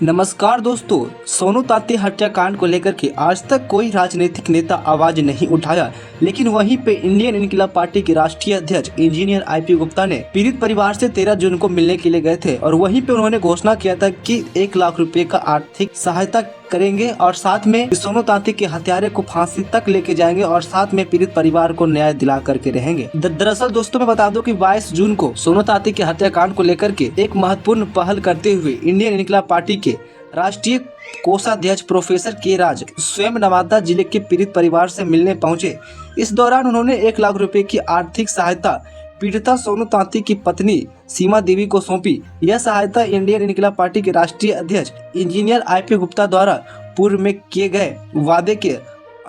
नमस्कार दोस्तों, सोनू तांती हत्याकांड को लेकर के आज तक कोई राजनीतिक नेता आवाज नहीं उठाया, लेकिन वहीं पे इंडियन इनकलाब पार्टी के राष्ट्रीय अध्यक्ष इंजीनियर आईपी गुप्ता ने पीड़ित परिवार से 13 जून को मिलने के लिए गए थे और वहीं पे उन्होंने घोषणा किया था कि 1 लाख रुपए का आर्थिक सहायता करेंगे और साथ में सोनू तांती के हत्यारे को फांसी तक लेके जाएंगे और साथ में पीड़ित परिवार को न्याय दिला करके रहेंगे। दरअसल दोस्तों मैं बता दूं कि 22 जून को सोनू तांती के हत्याकांड को लेकर के एक महत्वपूर्ण पहल करते हुए इंडियन इनकलाब पार्टी के राष्ट्रीय कोषाध्यक्ष प्रोफेसर के राज स्वयं नवादा जिले के पीड़ित परिवार से मिलने पहुंचे। इस दौरान उन्होंने 1 लाख रुपए की आर्थिक सहायता पीड़िता सोनू तांती की पत्नी सीमा देवी को सौंपी। यह सहायता इंडियन इनकलाब पार्टी के राष्ट्रीय अध्यक्ष इंजीनियर आईपी गुप्ता द्वारा पूर्व में किए गए वादे के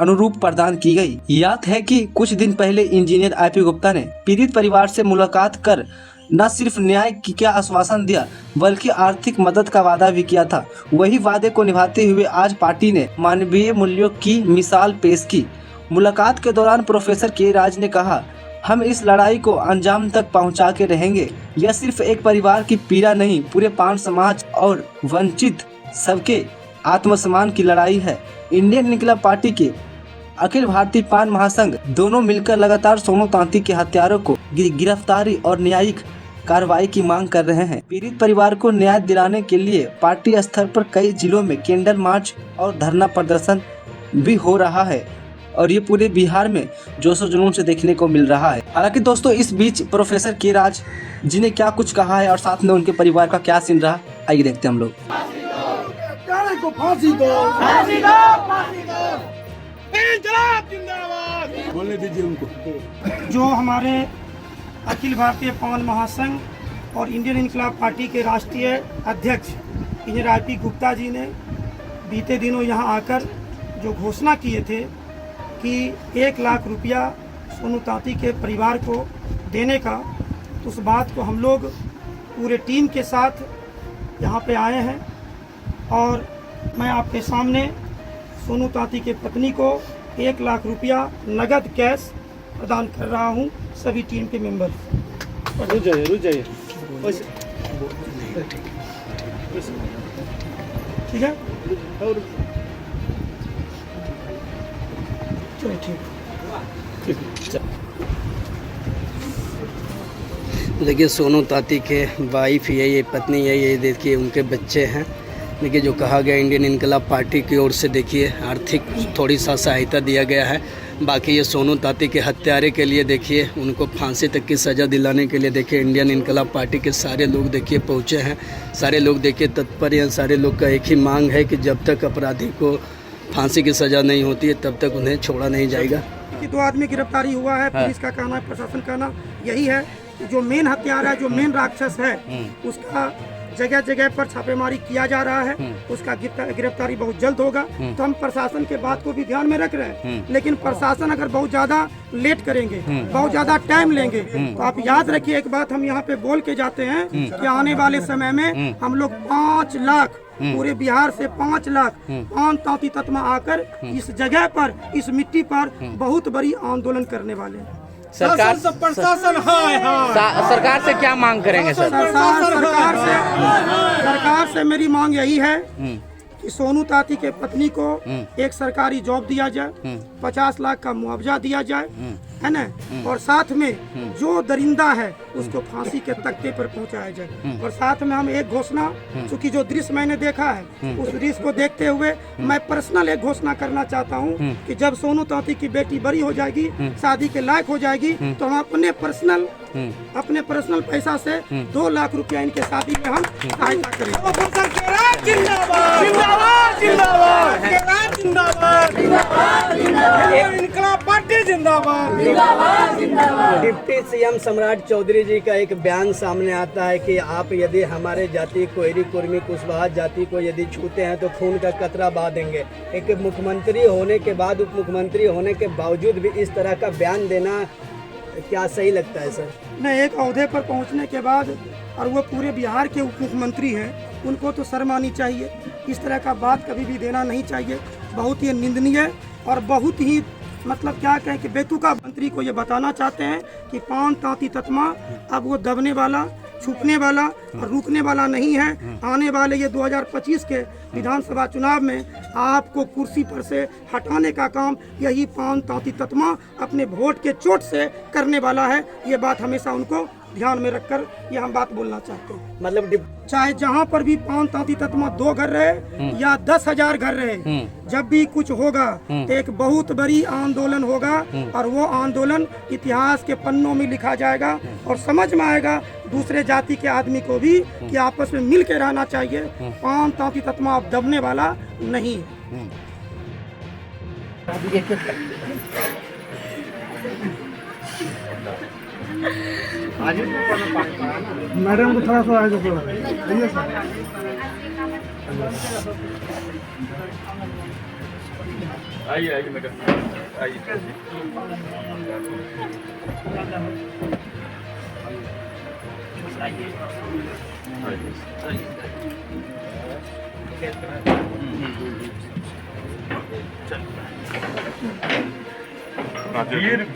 अनुरूप प्रदान की गई। याद है कि कुछ दिन पहले इंजीनियर आईपी गुप्ता ने पीड़ित परिवार से मुलाकात कर न सिर्फ न्याय की क्या आश्वासन दिया बल्कि आर्थिक मदद का वादा भी किया था। वही वादे को निभाते हुए आज पार्टी ने मानवीय मूल्यों की मिसाल पेश की। मुलाकात के दौरान प्रोफेसर के राज ने कहा, हम इस लड़ाई को अंजाम तक पहुंचा के रहेंगे। यह सिर्फ एक परिवार की पीड़ा नहीं, पूरे पान समाज और वंचित सबके आत्मसम्मान की लड़ाई है। इंडियन इनकलाब पार्टी के अखिल भारतीय पान महासंघ दोनों मिलकर लगातार सोनू तांती के हत्यारों को गिरफ्तारी और न्यायिक कार्रवाई की मांग कर रहे हैं। पीड़ित परिवार को न्याय दिलाने के लिए पार्टी स्तर पर कई जिलों में कैंडल मार्च और धरना प्रदर्शन भी हो रहा है और ये पूरे बिहार में जोशो जुनून से देखने को मिल रहा है। हालांकि दोस्तों इस बीच प्रोफेसर के राज जी ने क्या कुछ कहा है और साथ में उनके परिवार का क्या सीन रहा, आइए देखते हैं हम लोग। बोलने दीजिए उनको। जो हमारे अखिल भारतीय पान महासंघ और इंडियन इनकलाब पार्टी के राष्ट्रीय अध्यक्ष इंजीनियर आईपी गुप्ता जी ने बीते दिनों यहां आकर जो घोषणा किए थे कि 1 लाख रुपया सोनू तांती के परिवार को देने का, उस बात को हम लोग पूरे टीम के साथ यहां पे आए हैं और मैं आपके सामने सोनू तांती के पत्नी को 1 लाख रुपया नगद कैश प्रदान कर रहा हूं सभी टीम के मेंबर। रुक जाइए ठीक है, चलो ठीक। देखिए सोनू तांती के वाइफ ये पत्नी है, ये देखिए उनके बच्चे हैं। देखिए जो कहा गया इंडियन इनकलाब पार्टी की ओर से देखिए आर्थिक थोड़ी सा सहायता दिया गया है। बाकी ये सोनू तांती के हत्यारे के लिए देखिए उनको फांसी तक की सज़ा दिलाने के लिए देखिए इंडियन इनकलाब पार्टी के सारे लोग देखिए पहुँचे हैं। सारे लोग देखिए तत्पर हैं। सारे लोग का एक ही मांग है कि जब तक अपराधी को फांसी की सज़ा नहीं होती है तब तक उन्हें छोड़ा नहीं जाएगा। कि 2 आदमी गिरफ्तारी हुआ है, पुलिस का कहना है, प्रशासन का कहना यही है कि जो मेन हत्यारा है, जो मेन राक्षस है, उसका जगह जगह पर छापेमारी किया जा रहा है। उसका गिरफ्तारी बहुत जल्द होगा। तो हम प्रशासन के बात को भी ध्यान में रख रहे हैं, लेकिन प्रशासन अगर बहुत ज्यादा लेट करेंगे, बहुत ज्यादा टाइम लेंगे, तो आप याद रखिए एक बात हम यहाँ पे बोल के जाते हैं कि आने वाले समय में हम लोग 5 लाख पूरे बिहार से 5 लाख पान तांती तत्मा आकर इस जगह पर, इस मिट्टी पर बहुत बड़ी आंदोलन करने वाले हैं। सरकार से क्या मांग करेंगे सर? सरकार से मेरी मांग यही है कि सोनू तांती के पत्नी को एक सरकारी जॉब दिया जाए, 50 लाख का मुआवजा दिया जाए, है ना, और साथ में जो दरिंदा है उसको फांसी के तख्ते पर पहुंचाया जाए। और साथ में हम एक घोषणा, चूंकि जो दृश्य मैंने देखा है उस दृश्य को देखते हुए मैं पर्सनल एक घोषणा करना चाहता हूं कि जब सोनू तांती की बेटी बड़ी हो जाएगी, शादी के लायक हो जाएगी, तो हम अपने पर्सनल पैसा से 2 लाख रुपया इनके शादी में हम सहायता करेंगे। डिप्टी सीएम सम्राट चौधरी जी का एक बयान सामने आता है कि आप यदि हमारे जाति कोयरी कुर्मी कुशवाहा जाति को यदि छूते हैं तो खून का कतरा बहा देंगे। एक मुख्यमंत्री होने के बाद, उप मुख्यमंत्री होने के बावजूद भी इस तरह का बयान देना क्या सही लगता है सर? नहीं, एक ओहदे पर पहुंचने के बाद और वो पूरे बिहार के उप मुख्यमंत्री हैं, उनको तो शर्म आनी चाहिए। इस तरह का बात कभी भी देना नहीं चाहिए। बहुत ही निंदनीय और बहुत ही मतलब क्या कहें कि बेतुका मंत्री को ये बताना चाहते हैं कि पान तांती तत्मा अब वो दबने वाला छुपने वाला और रुकने वाला नहीं है। आने वाले ये 2025 के विधानसभा चुनाव में आपको कुर्सी पर से हटाने का काम यही पान तांती तत्मा अपने वोट के चोट से करने वाला है। ये बात हमेशा उनको ध्यान में रखकर ये हम बात बोलना चाहते हैं। मतलब चाहे जहाँ पर भी पान तांती तत्मा 2 घर रहे या 10,000 घर रहे, जब भी कुछ होगा तो एक बहुत बड़ी आंदोलन होगा और वो आंदोलन इतिहास के पन्नों में लिखा जाएगा और समझ में आएगा दूसरे जाति के आदमी को भी कि आपस में मिल के रहना चाहिए। पान तांती तत्मा अब दबने वाला नहीं है। मैडम को थोड़ा सा आगे थोड़ा आइए सर। आइए मैडम आइए।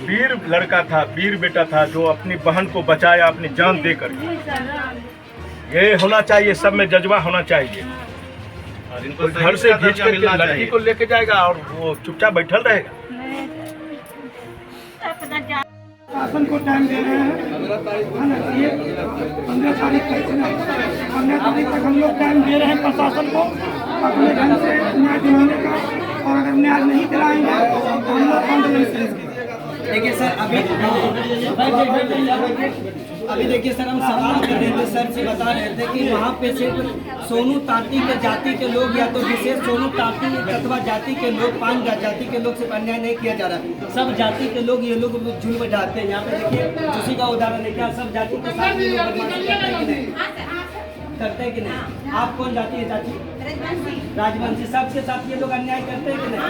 वीर लड़का था, वीर बेटा था जो अपनी बहन को बचाया अपनी जान देकर। ये होना चाहिए, सब में जज्बा होना चाहिए। और इनको घर से भेज कर लड़की को लेके जाएगा और वो चुपचाप बैठल रहेगा। शासन को टाइम दे रहे हैं 15 तारीख तक 15 तारीख तक हम लोग टाइम दे रहे हैं प्रशासन को अपने ढंग से न्याय दिलाने का, और अगर न्याय नहीं दिलाएंगे तो हम लोग आंदोलन करेंगे। देखिए सर, अभी देखिए सर, हम सवाल कर रहे थे, सर से बता रहे थे कि वहाँ पे सिर्फ सोनू तांती के जाति के लोग या तो विशेष सोनू तांती तत्वा जाति के लोग, 5 जाति के लोग से अन्याय नहीं किया जा रहा। सब जाति के लोग ये लोग जुल्म ढाते हैं। यहाँ पे देखिए उसी का उदाहरण है, क्या सब जाति के साथ ये लोग बदमाशी करते हैं कि नहीं? करते हैं कि नहीं? आप कौन जाति है चाची? राजवंशी। सबके साथ ये लोग अन्याय करते हैं कि नहीं?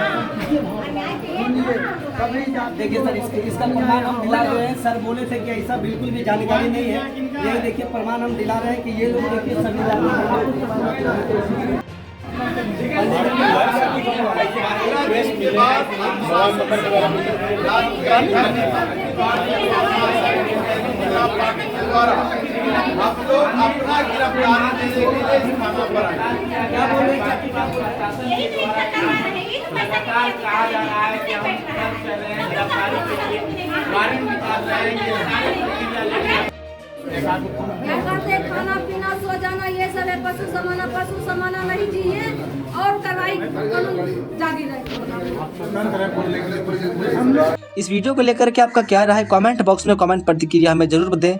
देखिए सर, इसका प्रमाण हम दिला रहे हैं। सर बोले थे कि ऐसा बिल्कुल भी जानकारी नहीं है। ये देखिए प्रमाण हम दिला रहे हैं कि ये लोग देखिए सभी आप लोग अपना गिरफ्तारी देने के लिए थाना पर आए। क्या बोल रहे हैं? लगातार कहा जा रहा है कि हम सब चल रहे हैं गिरफ्तारी के लिए, वारंट निकाल रहे हैं, ये सारी प्रक्रिया लेकर क्या करते हैं? खाना पीना सो जाना ये सब है। पशु समाना नहीं चाहिए और कार्रवाई जारी रहे। इस वीडियो को लेकर के आपका क्या राय है? कमेंट बॉक्स में कमेंट प्रतिक्रिया हमें जरूर दें।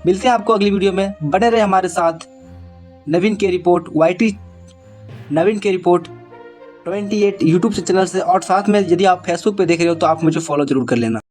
मिलते हैं आपको अगली वीडियो में। बने रहे हमारे साथ। नवीन के रिपोर्ट YT नवीन के रिपोर्ट 28 यूट्यूब चैनल से, और साथ में यदि आप फेसबुक पे देख रहे हो तो आप मुझे फॉलो जरूर कर लेना।